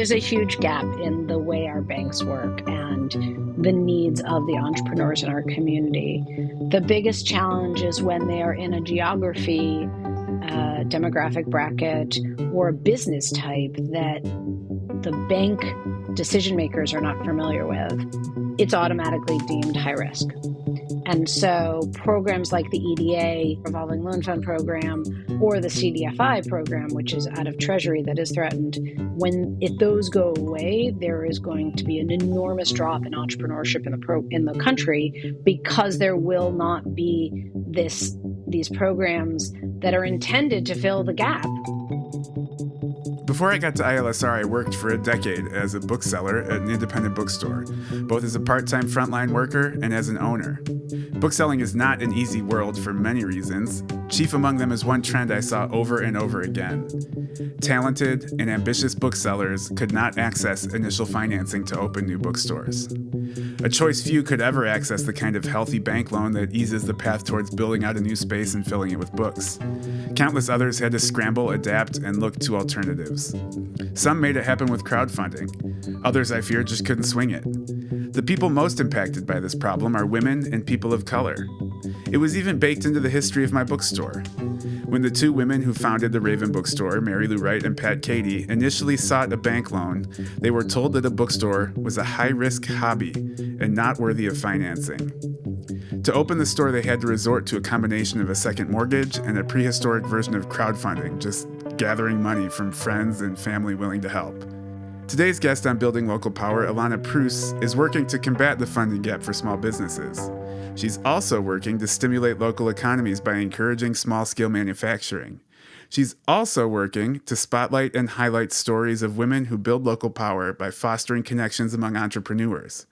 there's a huge gap in the way our banks work and the needs of the entrepreneurs in our community. The biggest challenge is when they are in a geography, demographic bracket, or a business type that the bank decision makers are not familiar with. It's automatically deemed high risk. And so programs like the EDA, Revolving Loan Fund Program, or the CDFI program, which is out of Treasury that is threatened, if those go away, there is going to be an enormous drop in entrepreneurship in the country, because there will not be these programs that are intended to fill the gap. Before I got to ILSR, I worked for a decade as a bookseller at an independent bookstore, both as a part-time frontline worker and as an owner. Bookselling is not an easy world for many reasons. Chief among them is one trend I saw over and over again. Talented and ambitious booksellers could not access initial financing to open new bookstores. A choice few could ever access the kind of healthy bank loan that eases the path towards building out a new space and filling it with books. Countless others had to scramble, adapt, and look to alternatives. Some made it happen with crowdfunding. Others, I fear, just couldn't swing it. The people most impacted by this problem are women and people of color. It was even baked into the history of my bookstore. When the two women who founded the Raven Bookstore, Mary Lou Wright and Pat Cady, initially sought a bank loan, they were told that a bookstore was a high-risk hobby and not worthy of financing. To open the store, they had to resort to a combination of a second mortgage and a prehistoric version of crowdfunding, just gathering money from friends and family willing to help. Today's guest on Building Local Power, Ilana Preuss, is working to combat the funding gap for small businesses. She's also working to stimulate local economies by encouraging small-scale manufacturing. She's also working to spotlight and highlight stories of women who build local power by fostering connections among entrepreneurs.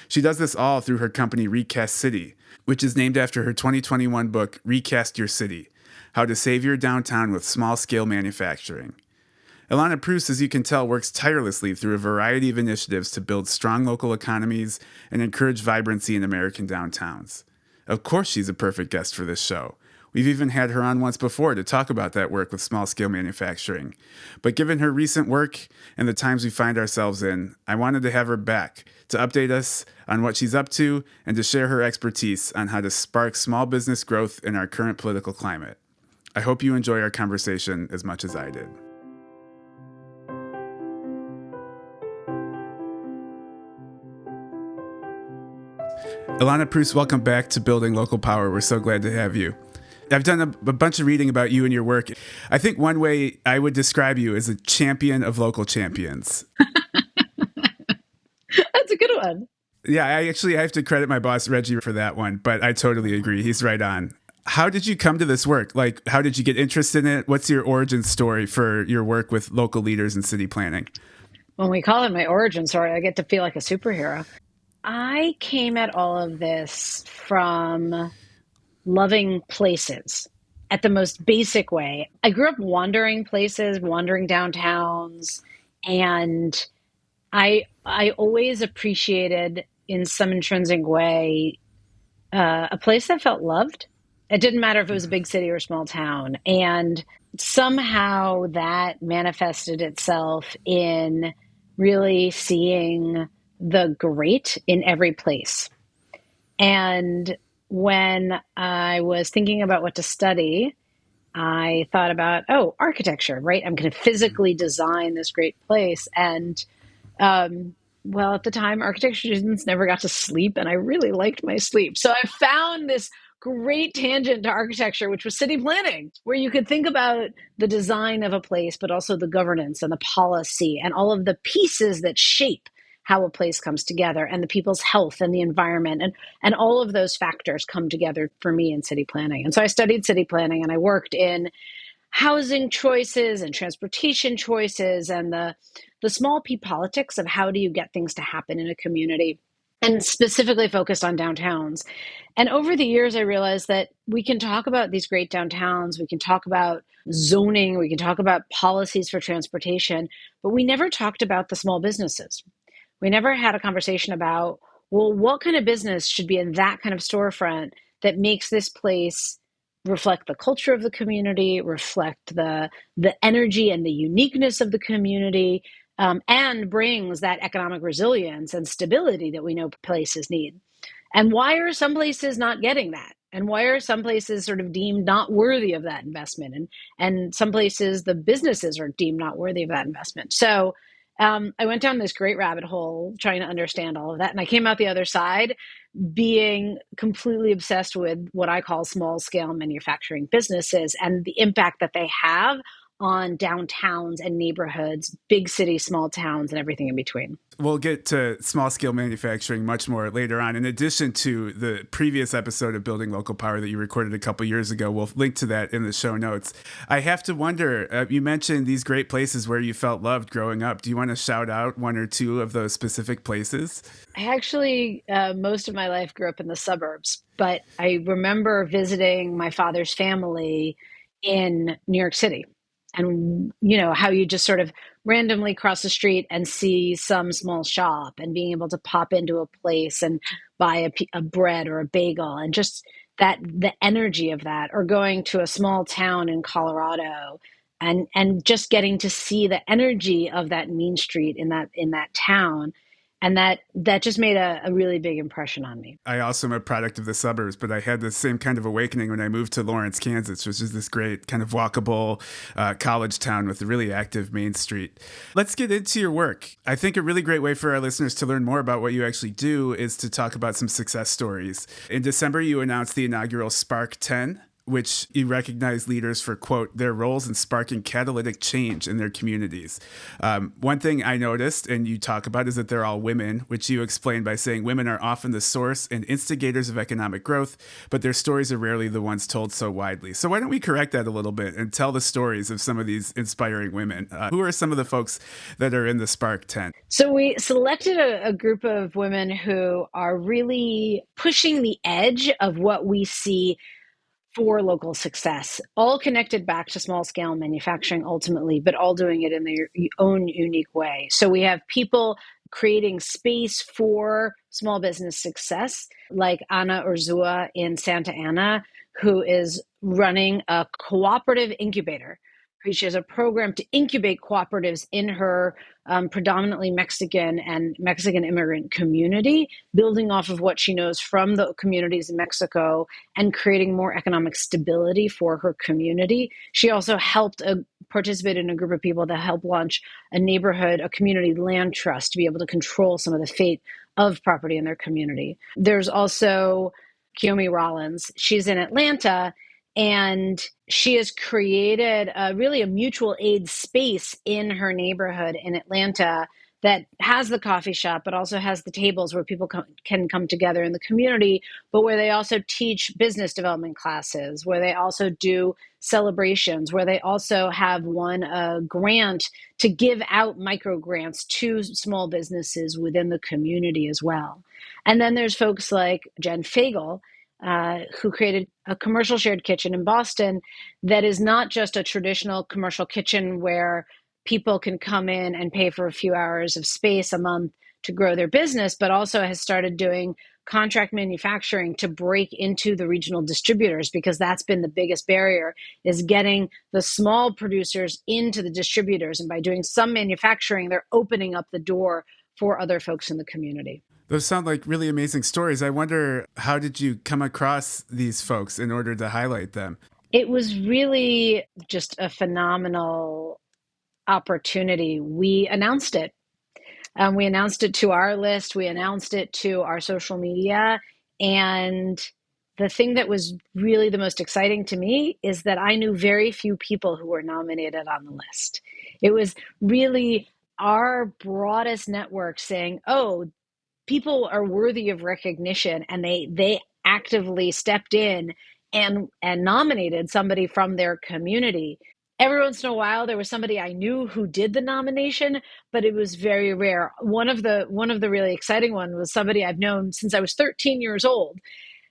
She does this all through her company Recast City, which is named after her 2021 book, Recast Your City: How to Save Your Downtown with Small-Scale Manufacturing. Ilana Preuss, as you can tell, works tirelessly through a variety of initiatives to build strong local economies and encourage vibrancy in American downtowns. Of course, she's a perfect guest for this show. We've even had her on once before to talk about that work with small-scale manufacturing. But given her recent work and the times we find ourselves in, I wanted to have her back to update us on what she's up to and to share her expertise on how to spark small business growth in our current political climate. I hope you enjoy our conversation as much as I did. Ilana Preuss, welcome back to Building Local Power. We're so glad to have you. I've done a bunch of reading about you and your work. I think one way I would describe you as a champion of local champions. That's a good one. Yeah, I have to credit my boss, Reggie, for that one, but I totally agree. He's right on. How did you come to this work? Like, how did you get interested in it? What's your origin story for your work with local leaders in city planning? When we call it my origin story, I get to feel like a superhero. I came at all of this from loving places at the most basic way. I grew up wandering places, wandering downtowns, and I always appreciated in some intrinsic way a place that felt loved. It didn't matter if it was a big city or a small town. And somehow that manifested itself in really seeing the great in every place. And when I was thinking about what to study, I thought about, architecture, right? I'm going to physically design this great place. And, at the time, architecture students never got to sleep, and I really liked my sleep. So I found this great tangent to architecture, which was city planning, where you could think about the design of a place, but also the governance and the policy and all of the pieces that shape how a place comes together, and the people's health and the environment, and all of those factors come together for me in city planning. And so I studied city planning, and I worked in housing choices and transportation choices and the small p politics of how do you get things to happen in a community, and specifically focused on downtowns. And over the years, I realized that we can talk about these great downtowns, we can talk about zoning, we can talk about policies for transportation, but we never talked about the small businesses. We never had a conversation about, well, what kind of business should be in that kind of storefront that makes this place reflect the culture of the community, reflect the energy and the uniqueness of the community, and brings that economic resilience and stability that we know places need. And why are some places not getting that? And why are some places sort of deemed not worthy of that investment? And some places the businesses are deemed not worthy of that investment. So I went down this great rabbit hole trying to understand all of that. And I came out the other side being completely obsessed with what I call small scale manufacturing businesses and the impact that they have on downtowns and neighborhoods, big cities, small towns, and everything in between. We'll get to small scale manufacturing much more later on. In addition to the previous episode of Building Local Power that you recorded a couple years ago, we'll link to that in the show notes. I have to wonder, you mentioned these great places where you felt loved growing up. Do you want to shout out one or two of those specific places? I actually, most of my life grew up in the suburbs, but I remember visiting my father's family in New York City. And, how you just sort of randomly cross the street and see some small shop and being able to pop into a place and buy a bread or a bagel and just the energy of that, or going to a small town in Colorado and just getting to see the energy of that mean street in that town, and that just made a really big impression on me. I also am a product of the suburbs, but I had the same kind of awakening when I moved to Lawrence, Kansas, which is this great kind of walkable college town with a really active main street. Let's get into your work. I think a really great way for our listeners to learn more about what you actually do is to talk about some success stories. In December, you announced the inaugural Spark 10, which you recognize leaders for, quote, their roles in sparking catalytic change in their communities. One thing I noticed, and you talk about, is that they're all women, which you explain by saying women are often the source and instigators of economic growth, but their stories are rarely the ones told so widely. So why don't we correct that a little bit and tell the stories of some of these inspiring women? Who are some of the folks that are in the Spark 10? So we selected a group of women who are really pushing the edge of what we see for local success, all connected back to small scale manufacturing ultimately, but all doing it in their own unique way. So we have people creating space for small business success, like Anna Urzua in Santa Ana, who is running a cooperative incubator. She has a program to incubate cooperatives in her predominantly Mexican and Mexican immigrant community, building off of what she knows from the communities in Mexico and creating more economic stability for her community. She also helped participate in a group of people that helped launch a community land trust to be able to control some of the fate of property in their community. There's also Kiyomi Rollins. She's in Atlanta, and she has created really a mutual aid space in her neighborhood in Atlanta that has the coffee shop, but also has the tables where people can come together in the community, but where they also teach business development classes, where they also do celebrations, where they also have won a grant to give out micro grants to small businesses within the community as well. And then there's folks like Jen Fagel, who created a commercial shared kitchen in Boston that is not just a traditional commercial kitchen where people can come in and pay for a few hours of space a month to grow their business, but also has started doing contract manufacturing to break into the regional distributors, because that's been the biggest barrier, is getting the small producers into the distributors. And by doing some manufacturing, they're opening up the door for other folks in the community. Those sound like really amazing stories. I wonder, how did you come across these folks in order to highlight them? It was really just a phenomenal opportunity. We announced it. We announced it to our list. We announced it to our social media. And the thing that was really the most exciting to me is that I knew very few people who were nominated on the list. It was really our broadest network saying, oh, people are worthy of recognition, and they actively stepped in and nominated somebody from their community. Every once in a while there was somebody I knew who did the nomination, but it was very rare. One of the really exciting ones was somebody I've known since I was 13 years old.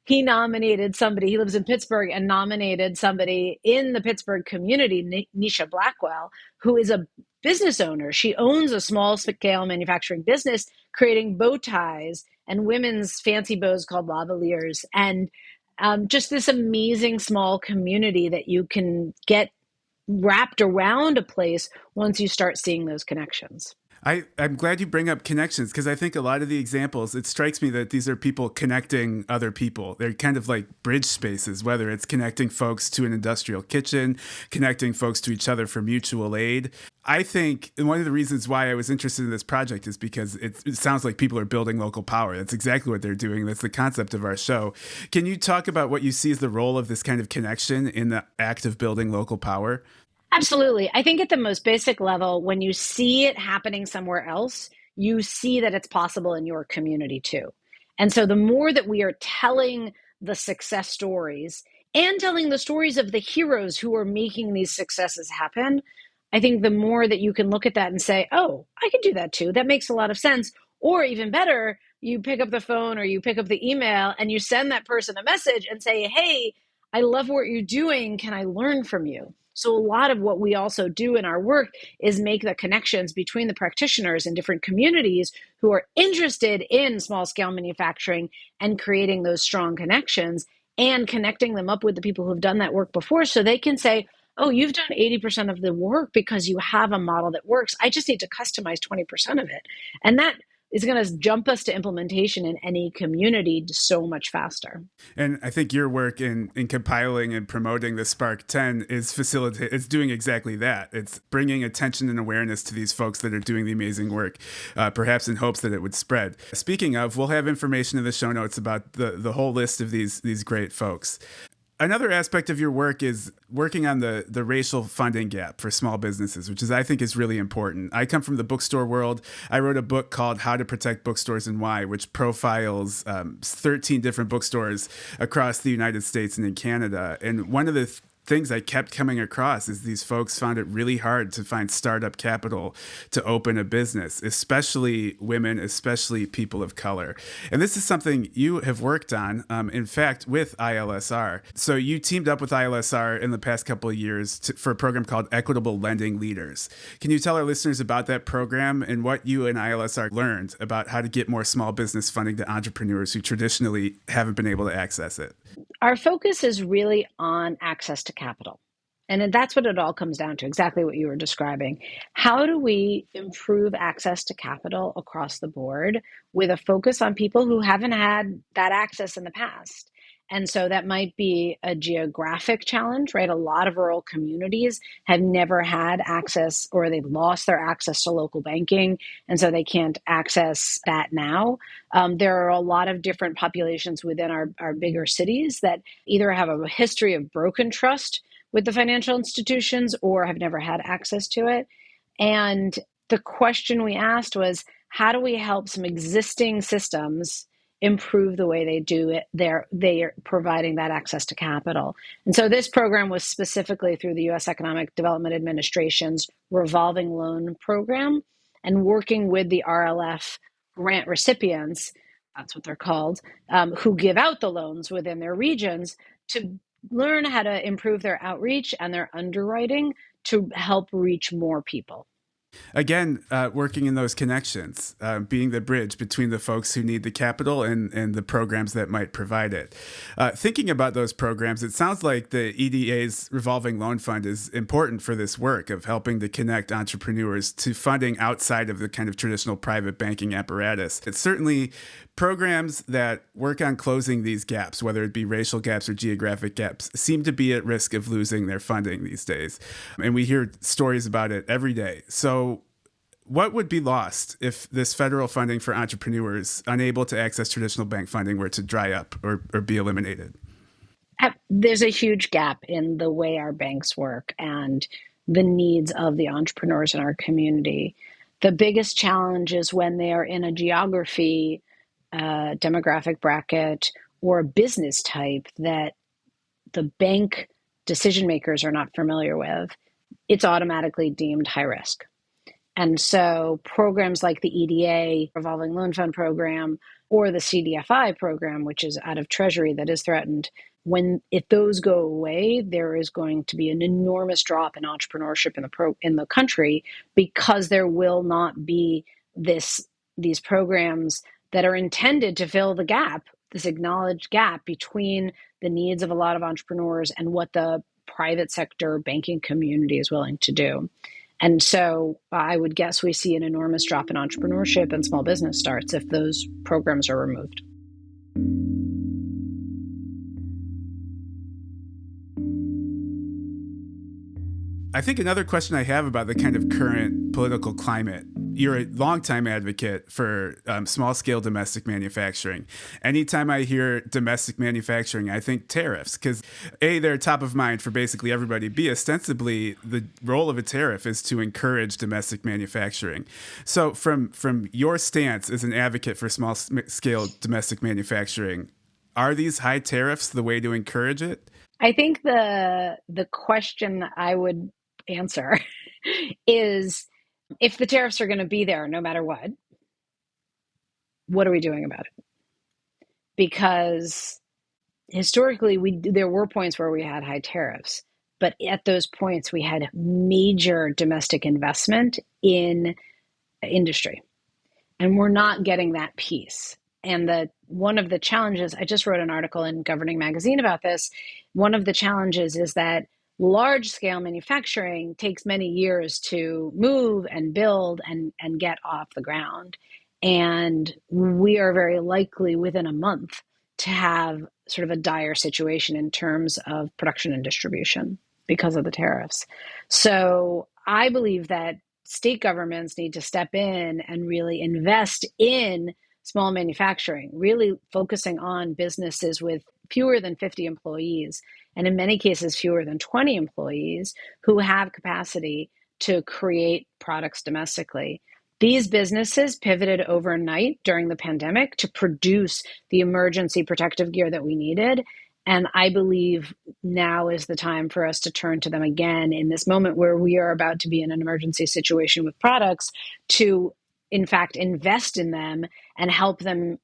He nominated somebody, he lives in Pittsburgh, and nominated somebody in the Pittsburgh community, Nisha Blackwell, who is a business owner. She owns a small scale manufacturing business creating bow ties and women's fancy bows called lavaliers. And just this amazing small community that you can get wrapped around a place once you start seeing those connections. I'm glad you bring up connections because I think a lot of the examples, it strikes me that these are people connecting other people. They're kind of like bridge spaces, whether it's connecting folks to an industrial kitchen, connecting folks to each other for mutual aid. I think one of the reasons why I was interested in this project is because it sounds like people are building local power. That's exactly what they're doing. That's the concept of our show. Can you talk about what you see as the role of this kind of connection in the act of building local power? Absolutely. I think at the most basic level, when you see it happening somewhere else, you see that it's possible in your community too. And so the more that we are telling the success stories and telling the stories of the heroes who are making these successes happen, I think the more that you can look at that and say, oh, I can do that too. That makes a lot of sense. Or even better, you pick up the phone or you pick up the email and you send that person a message and say, hey, I love what you're doing. Can I learn from you? So a lot of what we also do in our work is make the connections between the practitioners in different communities who are interested in small scale manufacturing and creating those strong connections and connecting them up with the people who've done that work before so they can say, oh, you've done 80% of the work because you have a model that works. I just need to customize 20% of it. And that is going to jump us to implementation in any community so much faster. And I think your work in compiling and promoting the Spark 10 is facilitate. It's doing exactly that. It's bringing attention and awareness to these folks that are doing the amazing work, perhaps in hopes that it would spread. Speaking of, we'll have information in the show notes about the whole list of these great folks. Another aspect of your work is working on the racial funding gap for small businesses, which is I think is really important. I come from the bookstore world. I wrote a book called How to Protect Bookstores and Why, which profiles 13 different bookstores across the United States and in Canada. And one of the things I kept coming across is these folks found it really hard to find startup capital to open a business, especially women, especially people of color. And this is something you have worked on, in fact, with ILSR. So you teamed up with ILSR in the past couple of years for a program called Equitable Lending Leaders. Can you tell our listeners about that program and what you and ILSR learned about how to get more small business funding to entrepreneurs who traditionally haven't been able to access it? Our focus is really on access to capital. And that's what it all comes down to, exactly what you were describing. How do we improve access to capital across the board with a focus on people who haven't had that access in the past? And so that might be a geographic challenge, right? A lot of rural communities have never had access or they've lost their access to local banking. And so they can't access that now. There are a lot of different populations within our bigger cities that either have a history of broken trust with the financial institutions or have never had access to it. And the question we asked was, how do we help some existing systems improve the way they do it? They are providing that access to capital. And so this program was specifically through the U.S. Economic Development Administration's revolving loan program and working with the RLF grant recipients, that's what they're called, who give out the loans within their regions to learn how to improve their outreach and their underwriting to help reach more people. Again, working in those connections, being the bridge between the folks who need the capital and the programs that might provide it. Thinking about those programs, it sounds like the EDA's revolving loan fund is important for this work of helping to connect entrepreneurs to funding outside of the kind of traditional private banking apparatus. It's certainly programs that work on closing these gaps, whether it be racial gaps or geographic gaps, seem to be at risk of losing their funding these days. And we hear stories about it every day. So what would be lost if this federal funding for entrepreneurs unable to access traditional bank funding were to dry up or be eliminated? There's a huge gap in the way our banks work and the needs of the entrepreneurs in our community. The biggest challenge is when they are in a geography, demographic bracket, or a business type that the bank decision makers are not familiar with, it's automatically deemed high risk. And so programs like the EDA, Revolving Loan Fund program, or the CDFI program, which is out of Treasury that is threatened, if those go away, there is going to be an enormous drop in entrepreneurship in the country because there will not be these programs that are intended to fill the gap, this acknowledged gap between the needs of a lot of entrepreneurs and what the private sector banking community is willing to do. And so I would guess we see an enormous drop in entrepreneurship and small business starts if those programs are removed. I think another question I have about the kind of current political climate. You're a longtime advocate for small scale domestic manufacturing. Anytime I hear domestic manufacturing, I think tariffs, because A, they're top of mind for basically everybody. B, ostensibly, the role of a tariff is to encourage domestic manufacturing. So, from your stance as an advocate for small scale domestic manufacturing, are these high tariffs the way to encourage it? I think the question I would answer is, if the tariffs are going to be there no matter what are we doing about it? Because historically, there were points where we had high tariffs, but at those points we had major domestic investment in industry, and we're not getting that piece. And one of the challenges, I just wrote an article in Governing Magazine about this. One of the challenges is that large scale manufacturing takes many years to move and build and get off the ground. And we are very likely within a month to have sort of a dire situation in terms of production and distribution because of the tariffs. So I believe that state governments need to step in and really invest in small manufacturing, really focusing on businesses with fewer than 50 employees, and in many cases, fewer than 20 employees who have capacity to create products domestically. These businesses pivoted overnight during the pandemic to produce the emergency protective gear that we needed. And I believe now is the time for us to turn to them again in this moment where we are about to be in an emergency situation with products, to, in fact, invest in them and help them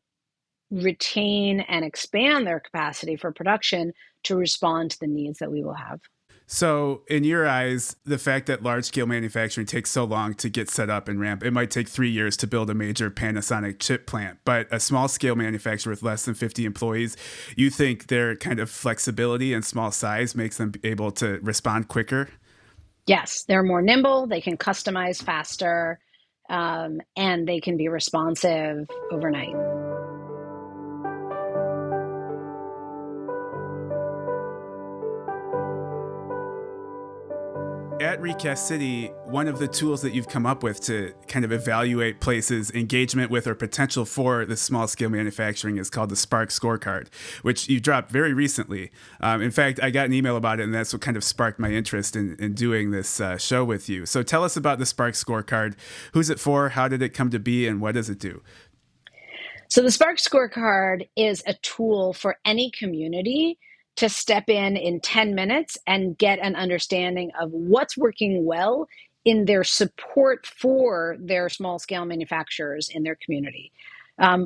retain and expand their capacity for production to respond to the needs that we will have. So, in your eyes, the fact that large scale manufacturing takes so long to get set up and ramp, it might take 3 years to build a major Panasonic chip plant, but a small scale manufacturer with less than 50 employees, you think their kind of flexibility and small size makes them able to respond quicker? Yes, they're more nimble, they can customize faster, and they can be responsive overnight. At Recast City, one of the tools that you've come up with to kind of evaluate places' engagement with or potential for this small scale manufacturing is called the Spark Scorecard, which you dropped very recently. In fact, I got an email about it, and that's what kind of sparked my interest in doing this show with you. So tell us about the Spark Scorecard. Who's it for? How did it come to be? And what does it do? So the Spark Scorecard is a tool for any community to step in 10 minutes and get an understanding of what's working well in their support for their small scale manufacturers in their community.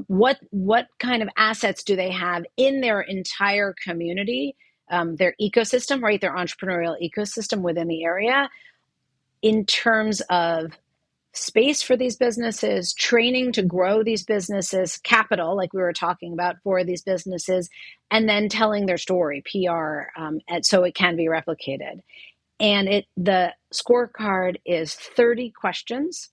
What kind of assets do they have in their entire community, their ecosystem, right? Their entrepreneurial ecosystem within the area, in terms of space for these businesses, training to grow these businesses, capital, like we were talking about, for these businesses, and then telling their story, PR, and so it can be replicated. And the scorecard is 30 questions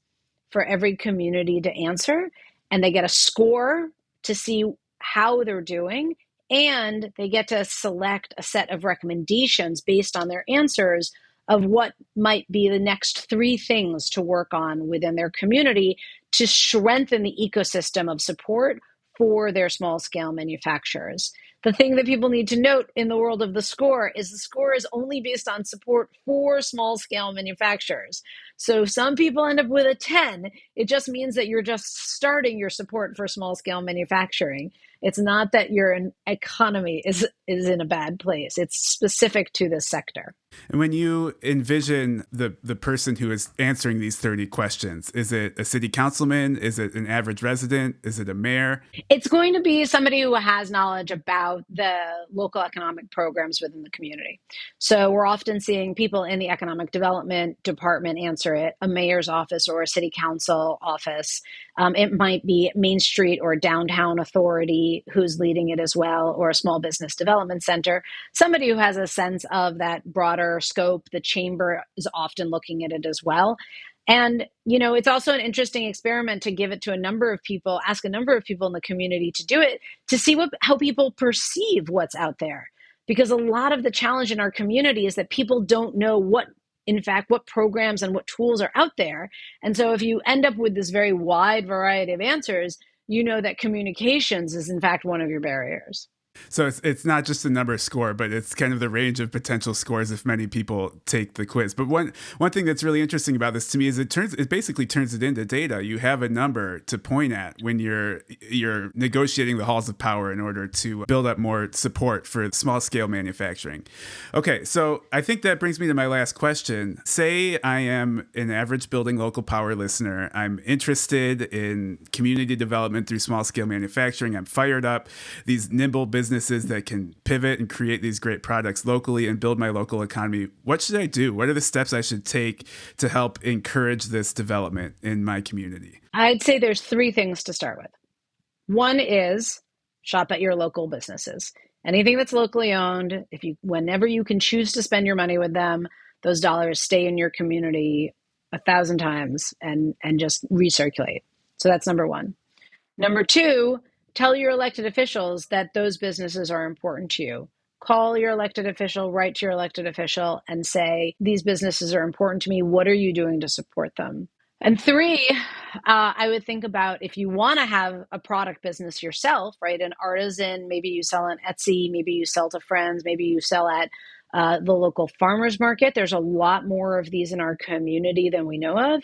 for every community to answer, and they get a score to see how they're doing, and they get to select a set of recommendations based on their answers of what might be the next 3 things to work on within their community to strengthen the ecosystem of support for their small scale manufacturers. The thing that people need to note in the world of the score is only based on support for small scale manufacturers. So some people end up with a 10. It just means that you're just starting your support for small scale manufacturing. It's not that your economy is in a bad place. It's specific to this sector. And when you envision the person who is answering these 30 questions, is it a city councilman? Is it an average resident? Is it a mayor? It's going to be somebody who has knowledge about the local economic programs within the community. So we're often seeing people in the economic development department answer it, a mayor's office or a city council office. It might be Main Street or downtown authority who's leading it as well, or a small business development center, somebody who has a sense of that broader broader scope. The chamber is often looking at it as well. And, you know, it's also an interesting experiment to give it to a number of people, ask a number of people in the community to do it, to see how people perceive what's out there. Because a lot of the challenge in our community is that people don't know what programs and what tools are out there. And so if you end up with this very wide variety of answers, you know that communications is in fact one of your barriers. So it's not just the number score, but it's kind of the range of potential scores if many people take the quiz. But one thing that's really interesting about this to me is it basically turns it into data. You have a number to point at when you're negotiating the halls of power in order to build up more support for small scale manufacturing. Okay, so I think that brings me to my last question. Say I am an average Building Local Power listener. I'm interested in community development through small scale manufacturing. I'm fired up. These nimble businesses that can pivot and create these great products locally and build my local economy. What should I do? What are the steps I should take to help encourage this development in my community? I'd say there's three things to start with. One is shop at your local businesses. Anything that's locally owned, whenever you can choose to spend your money with them, those dollars stay in your community 1,000 times and just recirculate. So that's number one. Number two, tell your elected officials that those businesses are important to you. Call your elected official, write to your elected official and say, these businesses are important to me. What are you doing to support them? And three, I would think about if you want to have a product business yourself, right? An artisan, maybe you sell on Etsy, maybe you sell to friends, maybe you sell at the local farmers market. There's a lot more of these in our community than we know of.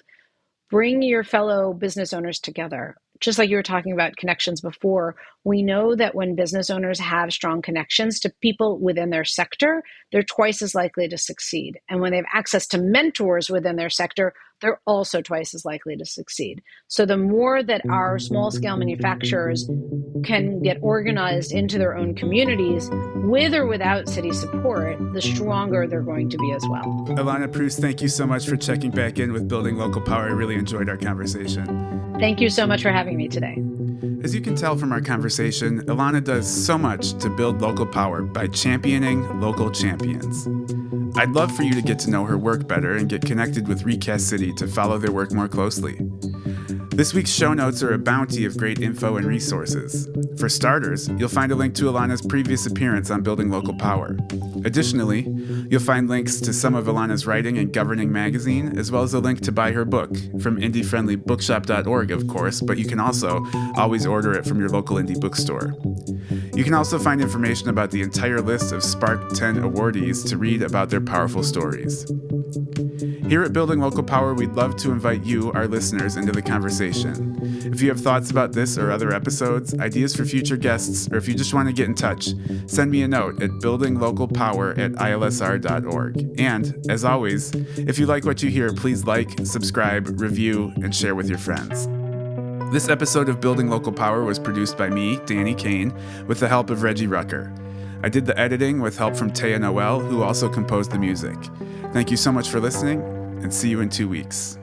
Bring your fellow business owners together. Just like you were talking about connections before, we know that when business owners have strong connections to people within their sector, they're twice as likely to succeed. And when they have access to mentors within their sector, they're also twice as likely to succeed. So the more that our small scale manufacturers can get organized into their own communities with or without city support, the stronger they're going to be as well. Ilana Preuss, thank you so much for checking back in with Building Local Power. I really enjoyed our conversation. Thank you so much for having me today. As you can tell from our conversation, Ilana does so much to build local power by championing local champions. I'd love for you to get to know her work better and get connected with Recast City to follow their work more closely. This week's show notes are a bounty of great info and resources. For starters, you'll find a link to Ilana's previous appearance on Building Local Power. Additionally, you'll find links to some of Ilana's writing in Governing Magazine, as well as a link to buy her book from indie-friendlybookshop.org, of course, but you can also always order it from your local indie bookstore. You can also find information about the entire list of Spark 10 awardees to read about their powerful stories. Here at Building Local Power, we'd love to invite you, our listeners, into the conversation. If you have thoughts about this or other episodes, ideas for future guests, or if you just want to get in touch, send me a note at buildinglocalpower@ilsr.org. And, as always, if you like what you hear, please like, subscribe, review, and share with your friends. This episode of Building Local Power was produced by me, Danny Kane, with the help of Reggie Rucker. I did the editing with help from Taya Noel, who also composed the music. Thank you so much for listening, and see you in 2 weeks.